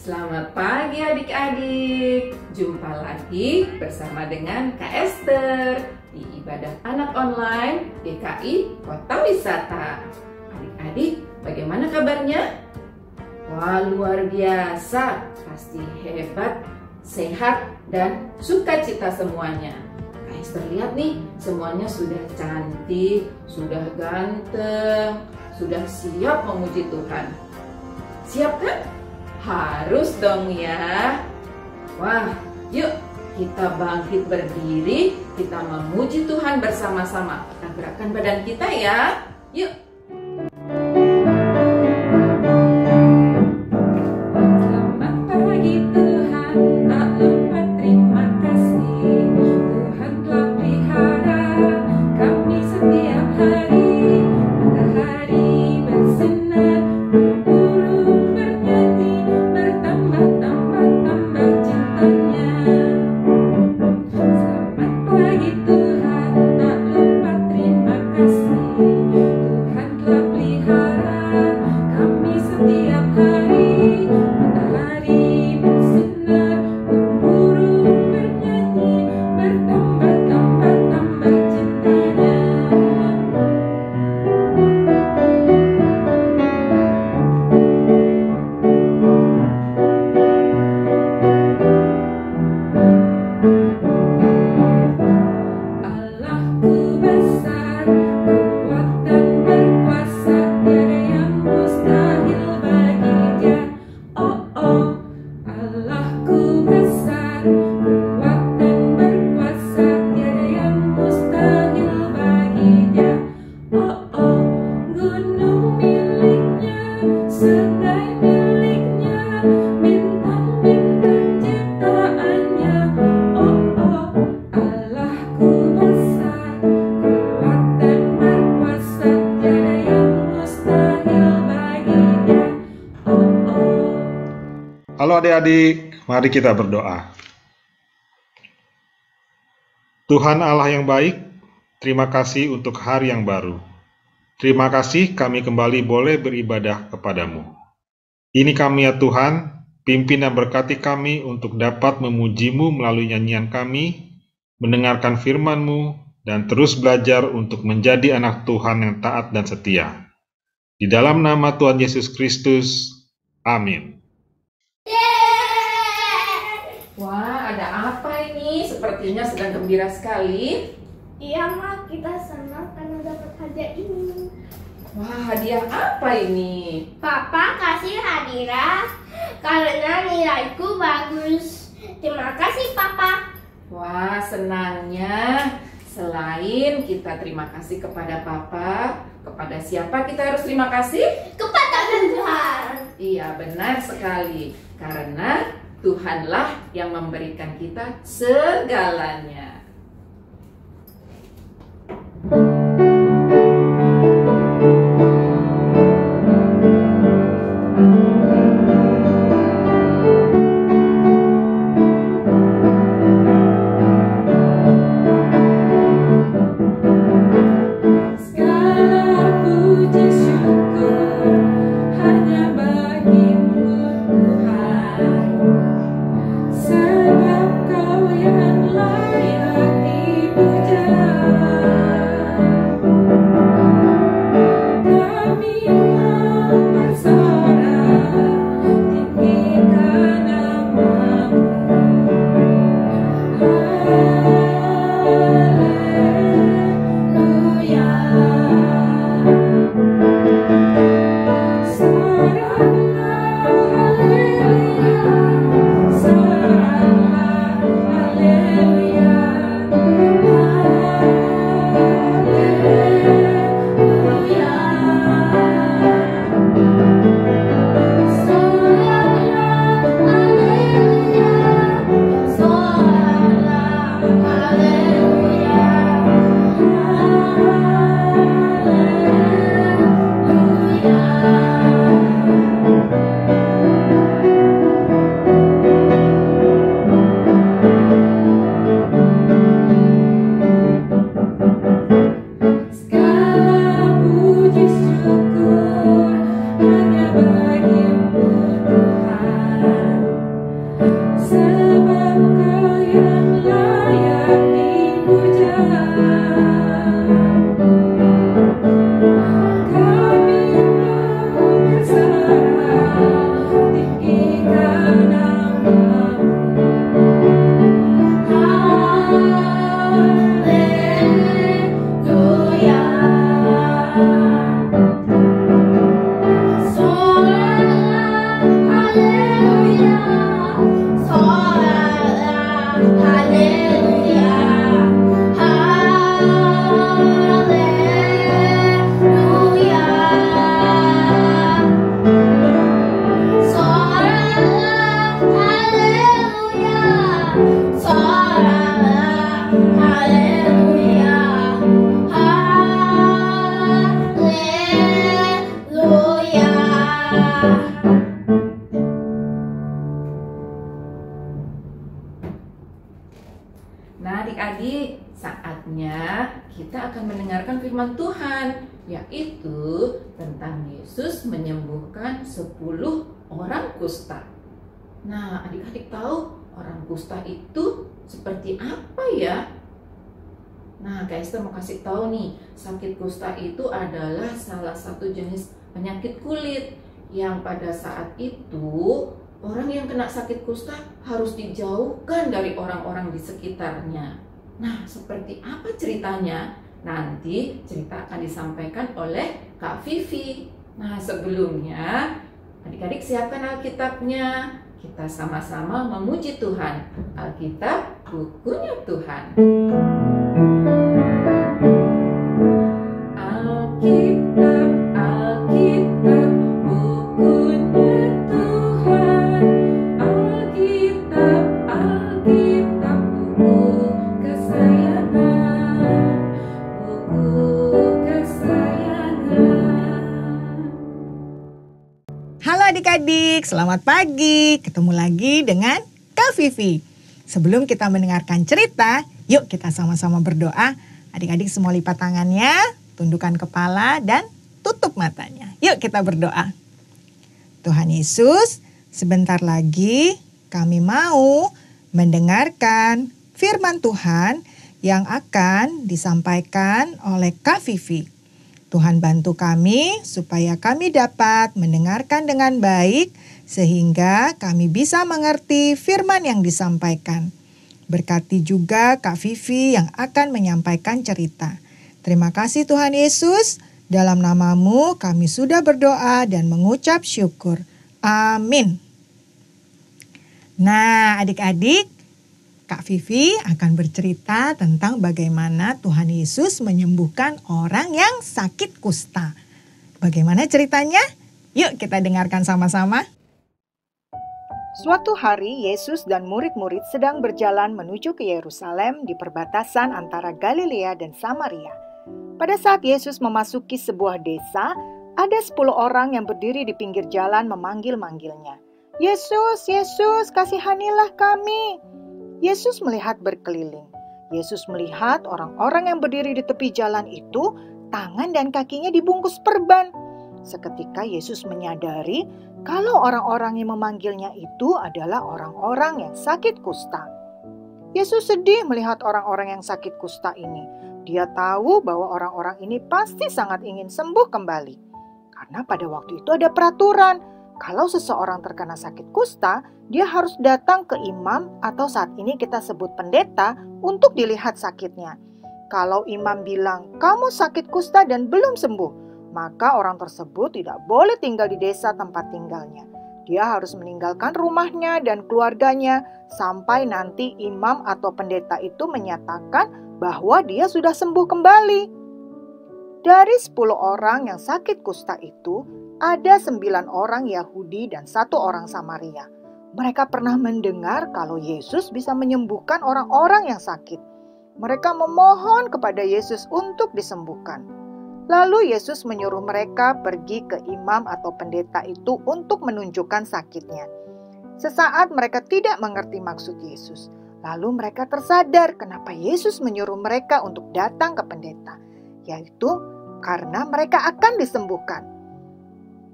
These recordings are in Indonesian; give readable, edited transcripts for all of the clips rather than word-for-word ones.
Selamat pagi adik-adik. Jumpa lagi bersama dengan Kak Esther di Ibadah Anak Online GKI Kota Wisata. Adik-adik, bagaimana kabarnya? Wah, luar biasa. Pasti hebat, sehat, dan sukacita semuanya. Kak Esther lihat nih, semuanya sudah cantik, sudah ganteng, sudah siap memuji Tuhan. Siap kan? Harus dong ya. Wah, yuk kita bangkit berdiri, kita memuji Tuhan bersama-sama. Kita gerakkan badan kita ya. Yuk. Selamat pagi Tuhan, tak lupa terima kasih. Tuhan telah pelihara kami setiap hari. Matahari bersinar, burung bernyanyi, bertambah-tambah cintanya. Selamat pagi Tuhan, tak lupa terima kasih. Tuhan telah pelihara kami setiap hari. Matahari bersinar, burung bernyanyi, bertambah-tambah cintanya. Allahku besar, kuat dan berkuasa, tiada yang mustahil bagi Dia. Oh oh, Allahku besar, kuat dan berkuasa, tiada yang mustahil bagi Dia. Oh oh, gunung miliknya, sedai miliknya, bintang-bintang ciptaannya. Oh oh, Allahku besar, kuat dan berkuasa, tiada yang mustahil bagi Dia. Oh oh. Halo adik-adik, mari kita berdoa. Tuhan Allah yang baik, terima kasih untuk hari yang baru. Terima kasih kami kembali boleh beribadah kepadamu. Ini kami ya Tuhan, pimpin dan berkati kami untuk dapat memuji-Mu melalui nyanyian kami, mendengarkan firman-Mu, dan terus belajar untuk menjadi anak Tuhan yang taat dan setia. Di dalam nama Tuhan Yesus Kristus, amin. Wah, ada apa ini? Sepertinya sedang gembira sekali. Iya, Ma, kita senang karena dapat hadiah ini. Wah, hadiah apa ini? Papa kasih hadiah karena nilaiku bagus. Terima kasih, Papa. Wah, senangnya. Selain kita terima kasih kepada Papa, kepada siapa kita harus terima kasih? Kepada Tuhan. Iya, benar sekali. Karena Tuhanlah yang memberikan kita segalanya. Segala puji syukur hanya bagimu Tuhan, sebab Kau yang layak dipuja. Nah, adik-adik, saatnya kita akan mendengarkan firman Tuhan, yaitu tentang Yesus menyembuhkan 10 orang kusta. Nah, adik-adik tahu orang kusta itu seperti apa ya? Nah, Kak Esther mau kasih tahu nih, sakit kusta itu adalah salah satu jenis penyakit kulit yang pada saat itu orang yang kena sakit kusta harus dijauhkan dari orang-orang di sekitarnya. Nah, seperti apa ceritanya? Nanti cerita akan disampaikan oleh Kak Vivi. Nah, sebelumnya adik-adik siapkan Alkitabnya. Kita sama-sama memuji Tuhan. Alkitab, bukunya Tuhan. Alkitab, Alkitab, bukunya Tuhan. Alkitab, Alkitab, buku kesayangan. Buku kesayangan. Halo adik-adik, selamat pagi. Ketemu lagi dengan Kak Vivi. Sebelum kita mendengarkan cerita, yuk kita sama-sama berdoa. Adik-adik semua lipat tangannya, tundukkan kepala dan tutup matanya. Yuk kita berdoa. Tuhan Yesus, sebentar lagi kami mau mendengarkan firman Tuhan yang akan disampaikan oleh Kak Vivi. Tuhan bantu kami supaya kami dapat mendengarkan dengan baik sehingga kami bisa mengerti firman yang disampaikan. Berkati juga Kak Vivi yang akan menyampaikan cerita. Terima kasih Tuhan Yesus, dalam nama-Mu kami sudah berdoa dan mengucap syukur. Amin. Nah, adik-adik, Kak Vivi akan bercerita tentang bagaimana Tuhan Yesus menyembuhkan orang yang sakit kusta. Bagaimana ceritanya? Yuk kita dengarkan sama-sama. Suatu hari, Yesus dan murid-murid sedang berjalan menuju ke Yerusalem di perbatasan antara Galilea dan Samaria. Pada saat Yesus memasuki sebuah desa, ada 10 orang yang berdiri di pinggir jalan memanggil-manggilnya. Yesus, Yesus, kasihanilah kami. Yesus melihat berkeliling. Yesus melihat orang-orang yang berdiri di tepi jalan itu, tangan dan kakinya dibungkus perban. Seketika Yesus menyadari kalau orang-orang yang memanggilnya itu adalah orang-orang yang sakit kusta. Yesus sedih melihat orang-orang yang sakit kusta ini. Dia tahu bahwa orang-orang ini pasti sangat ingin sembuh kembali. Karena pada waktu itu ada peraturan, kalau seseorang terkena sakit kusta, dia harus datang ke imam atau saat ini kita sebut pendeta untuk dilihat sakitnya. Kalau imam bilang, kamu sakit kusta dan belum sembuh, maka orang tersebut tidak boleh tinggal di desa tempat tinggalnya. Dia harus meninggalkan rumahnya dan keluarganya sampai nanti imam atau pendeta itu menyatakan bahwa dia sudah sembuh kembali. Dari 10 orang yang sakit kusta itu, ada 9 orang Yahudi dan 1 orang Samaria. Mereka pernah mendengar kalau Yesus bisa menyembuhkan orang-orang yang sakit. Mereka memohon kepada Yesus untuk disembuhkan. Lalu Yesus menyuruh mereka pergi ke imam atau pendeta itu untuk menunjukkan sakitnya. Sesaat mereka tidak mengerti maksud Yesus. Lalu mereka tersadar kenapa Yesus menyuruh mereka untuk datang ke pendeta, yaitu karena mereka akan disembuhkan.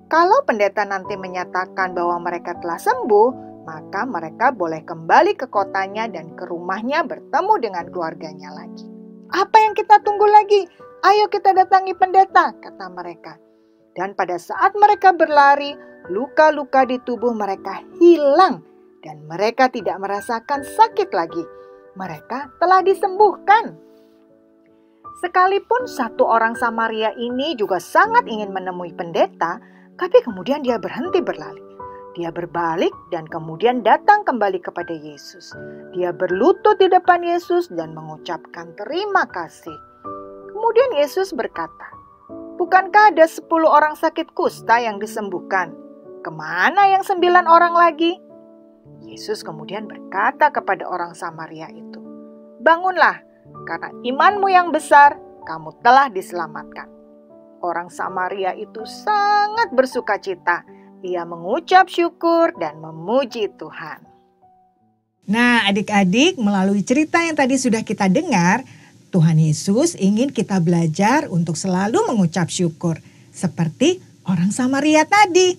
Kalau pendeta nanti menyatakan bahwa mereka telah sembuh, maka mereka boleh kembali ke kotanya dan ke rumahnya bertemu dengan keluarganya lagi. Apa yang kita tunggu lagi? Ayo kita datangi pendeta, kata mereka. Dan pada saat mereka berlari, luka-luka di tubuh mereka hilang dan mereka tidak merasakan sakit lagi. Mereka telah disembuhkan. Sekalipun 1 orang Samaria ini juga sangat ingin menemui pendeta, tapi kemudian dia berhenti berlari. Dia berbalik dan kemudian datang kembali kepada Yesus. Dia berlutut di depan Yesus dan mengucapkan terima kasih. Kemudian Yesus berkata, bukankah ada 10 orang sakit kusta yang disembuhkan? Kemana yang 9 orang lagi? Yesus kemudian berkata kepada orang Samaria itu, bangunlah, karena imanmu yang besar, kamu telah diselamatkan. Orang Samaria itu sangat bersuka cita Ia mengucap syukur dan memuji Tuhan. Nah, adik-adik, melalui cerita yang tadi sudah kita dengar, Tuhan Yesus ingin kita belajar untuk selalu mengucap syukur. Seperti orang Samaria tadi.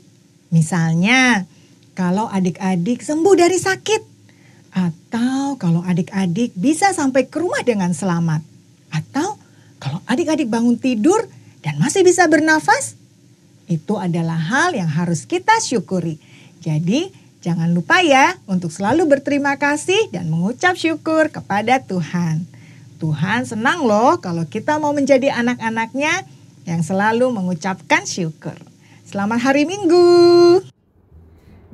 Misalnya, kalau adik-adik sembuh dari sakit. Atau kalau adik-adik bisa sampai ke rumah dengan selamat. Atau kalau adik-adik bangun tidur dan masih bisa bernafas. Itu adalah hal yang harus kita syukuri. Jadi, jangan lupa ya untuk selalu berterima kasih dan mengucap syukur kepada Tuhan. Tuhan senang loh kalau kita mau menjadi anak-anaknya yang selalu mengucapkan syukur. Selamat hari Minggu.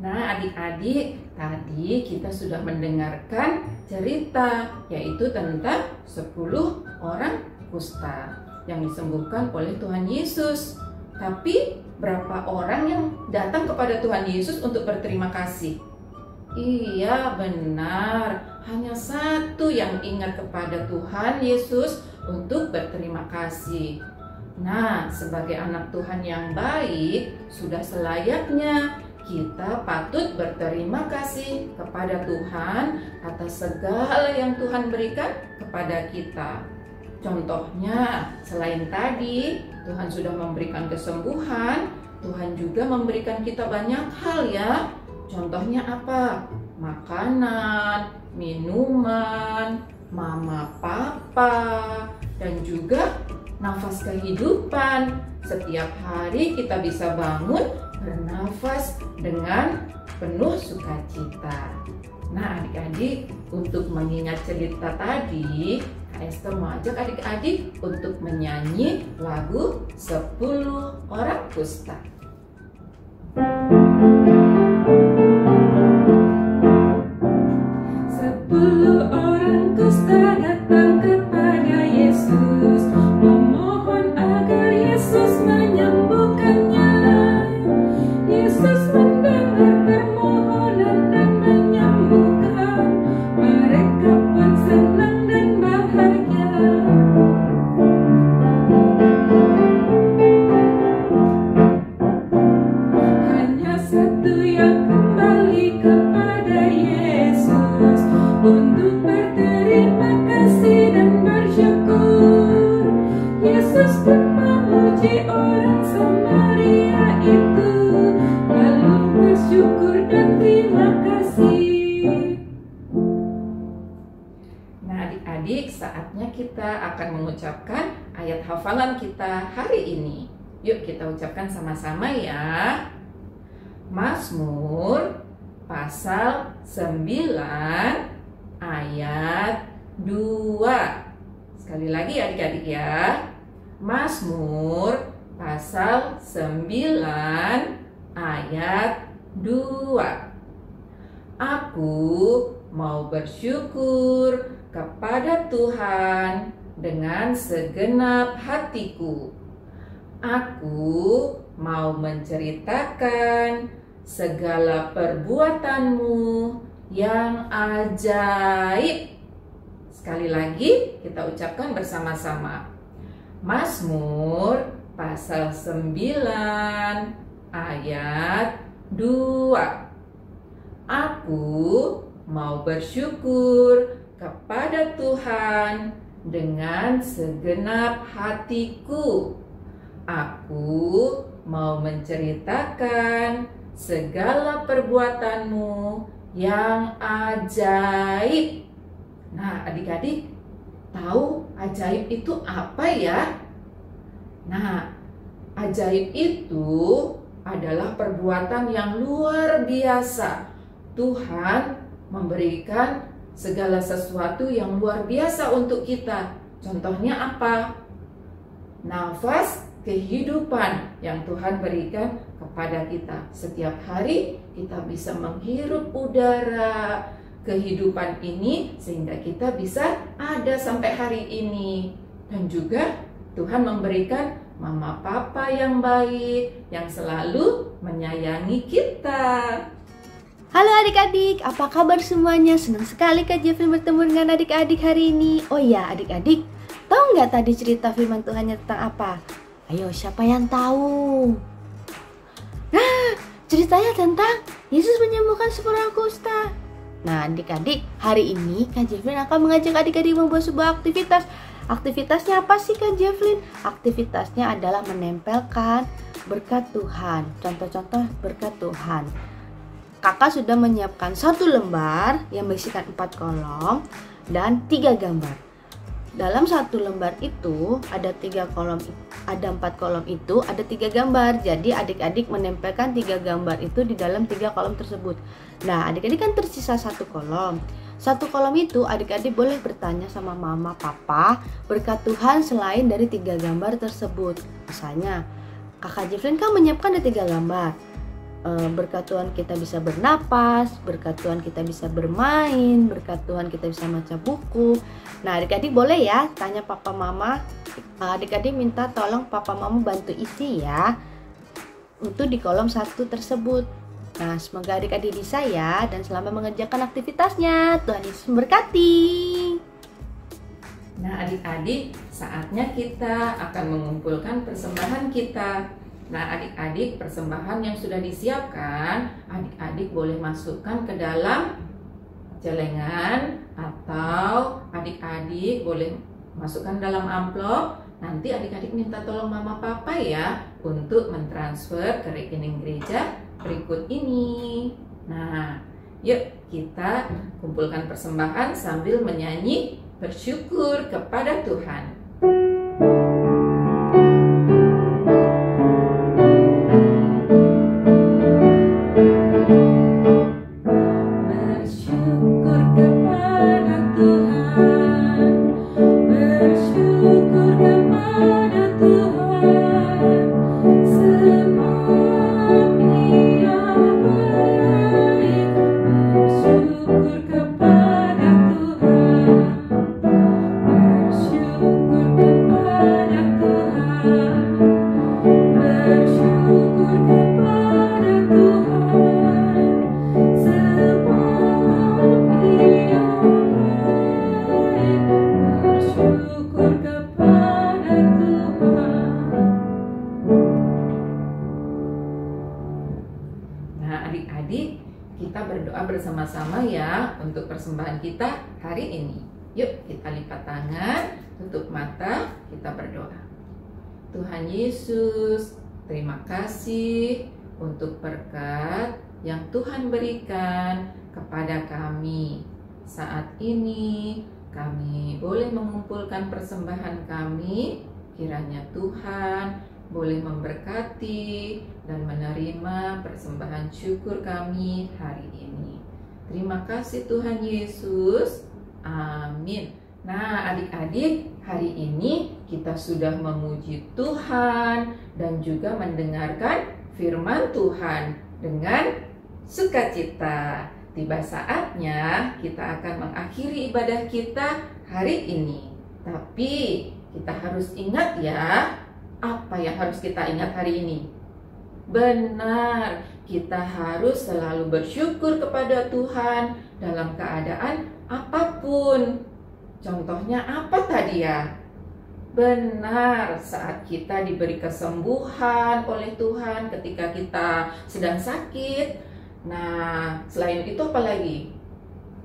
Nah, adik-adik, tadi kita sudah mendengarkan cerita yaitu tentang 10 orang kusta yang disembuhkan oleh Tuhan Yesus. Tapi berapa orang yang datang kepada Tuhan Yesus untuk berterima kasih? Iya, benar. Hanya satu yang ingat kepada Tuhan Yesus untuk berterima kasih. Nah, sebagai anak Tuhan yang baik, sudah selayaknya kita patut berterima kasih kepada Tuhan atas segala yang Tuhan berikan kepada kita. Contohnya, selain tadi Tuhan sudah memberikan kesembuhan, Tuhan juga memberikan kita banyak hal ya. Contohnya apa? Makanan, minuman, mama papa, dan juga nafas kehidupan. Setiap hari kita bisa bangun bernafas dengan penuh sukacita. Nah, adik-adik, untuk mengingat cerita tadi, Kak Esther mau ajak adik-adik untuk menyanyi lagu 10 orang kusta. 10 orang kusta datang kepada Yesus, memohon agar Yesus menyembuhkannya. Yesus mendengar permohonan dan menyembuhkan. Mereka pun senang dan bahagia. Hanya satu yang kembali kepada Yesus untuk berterima kasih dan bersyukur. Yesus pun memuji orang Samaria itu, lalu bersyukur dan terima kasih. Nah, adik-adik, saatnya kita akan mengucapkan ayat hafalan kita hari ini. Yuk kita ucapkan sama-sama ya. Mazmur pasal 9 ayat 2. Sekali lagi adik-adik ya. Mazmur pasal 9 ayat 2. Aku mau bersyukur kepada Tuhan dengan segenap hatiku. Aku mau menceritakan segala perbuatanmu yang ajaib. Sekali lagi kita ucapkan bersama-sama. Mazmur pasal 9 ayat 2. Aku mau bersyukur kepada Tuhan dengan segenap hatiku. Aku mau menceritakan segala perbuatanmu yang ajaib. Nah, adik-adik tahu ajaib itu apa ya? Nah, ajaib itu adalah perbuatan yang luar biasa. Tuhan memberikan segala sesuatu yang luar biasa untuk kita. Contohnya apa? Nafas kehidupan yang Tuhan berikan kepada kita. Setiap hari kita bisa menghirup udara kehidupan ini sehingga kita bisa ada sampai hari ini. Dan juga Tuhan memberikan mama papa yang baik yang selalu menyayangi kita. Halo adik-adik, apa kabar semuanya? Senang sekali Kak Jeffrey bertemu dengan adik-adik hari ini. Oh iya adik-adik, tahu nggak tadi cerita firman Tuhannya tentang apa? Ayo, siapa yang tahu? Nah, ceritanya tentang Yesus menyembuhkan 10 orang kusta. Nah, adik-adik, hari ini Kak Jeffrey akan mengajak adik-adik membuat sebuah aktivitas. Aktivitasnya apa sih Kak Jeffrey? Aktivitasnya adalah menempelkan berkat Tuhan. Contoh-contoh berkat Tuhan. Kakak sudah menyiapkan 1 lembar yang berisikan 4 kolom dan 3 gambar. Dalam 1 lembar itu ada 4 kolom itu ada 3 gambar. Jadi adik-adik menempelkan 3 gambar itu di dalam 3 kolom tersebut. Nah, adik-adik kan tersisa 1 kolom. 1 kolom itu adik-adik boleh bertanya sama mama papa berkat Tuhan selain dari 3 gambar tersebut. Misalnya, Kakak Jeffrey kan menyiapkan ada 3 gambar. Berkat Tuhan kita bisa bernapas, berkat Tuhan kita bisa bermain, berkat Tuhan kita bisa baca buku. Nah, adik-adik boleh ya tanya papa mama. Adik-adik minta tolong papa mama bantu isi ya untuk di kolom 1 tersebut. Nah, semoga adik-adik bisa ya dan selamat mengerjakan aktivitasnya. Tuhan Yesus memberkati. Nah, adik-adik, saatnya kita akan mengumpulkan persembahan kita. Nah, adik-adik, persembahan yang sudah disiapkan, adik-adik boleh masukkan ke dalam celengan atau adik-adik boleh masukkan dalam amplop. Nanti adik-adik minta tolong mama papa ya untuk mentransfer ke rekening gereja berikut ini. Nah, yuk kita kumpulkan persembahan sambil menyanyi bersyukur kepada Tuhan. Adik-adik, kita berdoa bersama-sama ya untuk persembahan kita hari ini. Yuk kita lipat tangan, tutup mata, kita berdoa. Tuhan Yesus, terima kasih untuk berkat yang Tuhan berikan kepada kami. Saat ini kami boleh mengumpulkan persembahan kami, kiranya Tuhan boleh memberkati dan menerima persembahan syukur kami hari ini. Terima kasih Tuhan Yesus. Amin. Nah, adik-adik, hari ini kita sudah memuji Tuhan dan juga mendengarkan firman Tuhan dengan sukacita. Tiba saatnya kita akan mengakhiri ibadah kita hari ini. Tapi kita harus ingat ya, apa yang harus kita ingat hari ini? Benar, kita harus selalu bersyukur kepada Tuhan dalam keadaan apapun. Contohnya apa tadi ya? Benar, saat kita diberi kesembuhan oleh Tuhan ketika kita sedang sakit. Nah, selain itu apa lagi?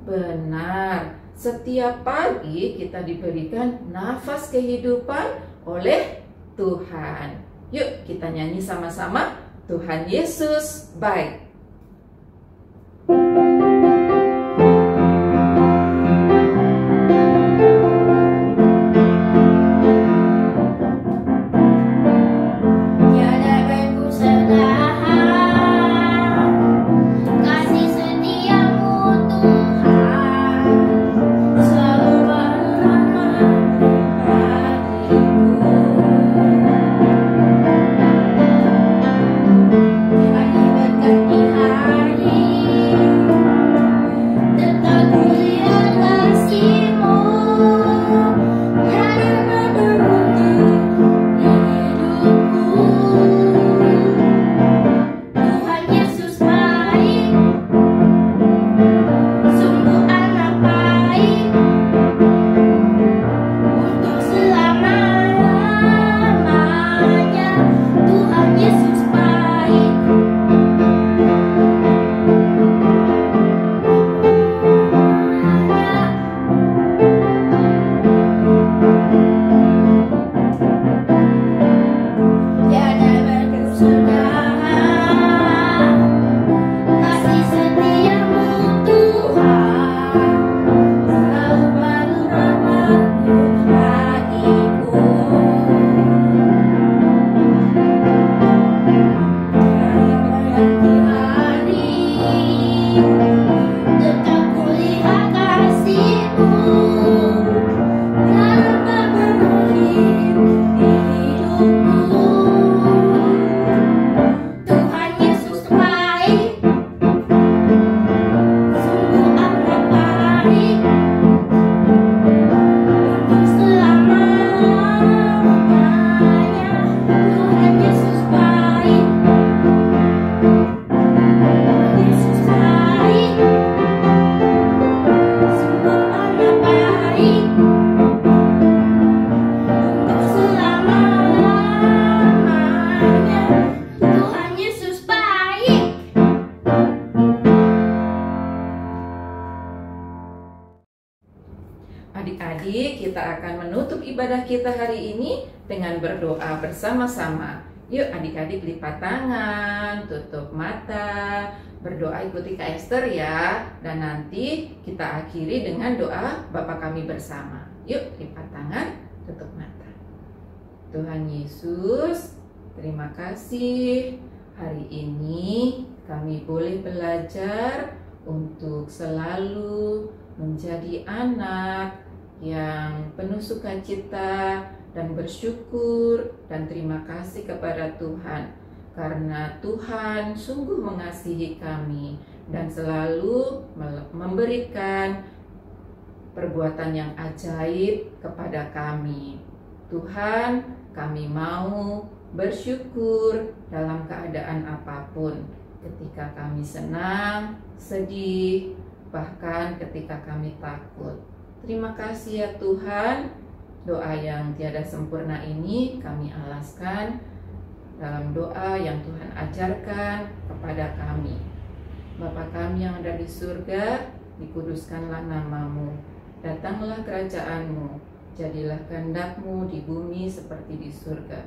Benar, setiap pagi kita diberikan nafas kehidupan oleh Tuhan. Yuk kita nyanyi sama-sama, Tuhan Yesus baik. Bagi berkat adik-adik, kita akan menutup ibadah kita hari ini dengan berdoa bersama-sama. Yuk adik-adik lipat tangan, tutup mata, berdoa ikuti Kak Esther ya. Dan nanti kita akhiri dengan doa Bapa kami bersama. Yuk lipat tangan, tutup mata. Tuhan Yesus, terima kasih hari ini kami boleh belajar untuk selalu menjadi anak yang penuh sukacita dan bersyukur dan terima kasih kepada Tuhan karena Tuhan sungguh mengasihi kami dan selalu memberikan perbuatan yang ajaib kepada kami. Tuhan, kami mau bersyukur dalam keadaan apapun, ketika kami senang, sedih, bahkan ketika kami takut. Terima kasih ya Tuhan, doa yang tiada sempurna ini kami alaskan dalam doa yang Tuhan ajarkan kepada kami. Bapa kami yang ada di surga, dikuduskanlah namamu, datanglah kerajaan-Mu, jadilah kehendak-Mu di bumi seperti di surga.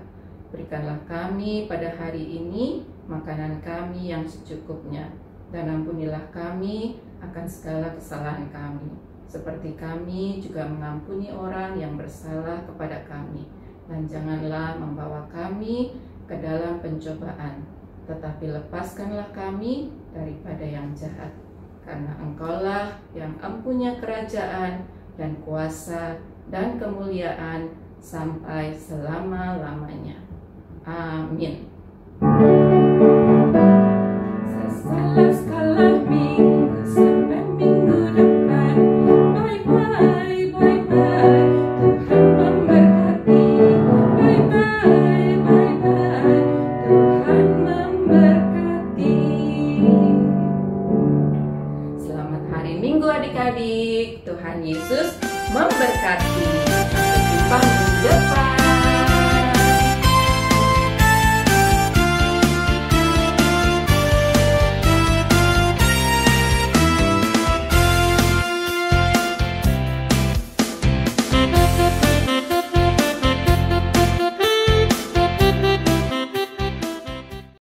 Berikanlah kami pada hari ini makanan kami yang secukupnya, dan ampunilah kami akan segala kesalahan kami, seperti kami juga mengampuni orang yang bersalah kepada kami. Dan janganlah membawa kami ke dalam pencobaan, tetapi lepaskanlah kami daripada yang jahat. Karena Engkaulah yang empunya kerajaan dan kuasa dan kemuliaan sampai selama-lamanya. Amin. Sesalah-salah minggu sampai minggu depan. Bye-bye, bye-bye. Tuhan memberkati. Bye-bye, bye-bye. Tuhan memberkati. Selamat hari Minggu adik-adik. Tuhan Yesus memberkati. Sampai jumpa minggu depan.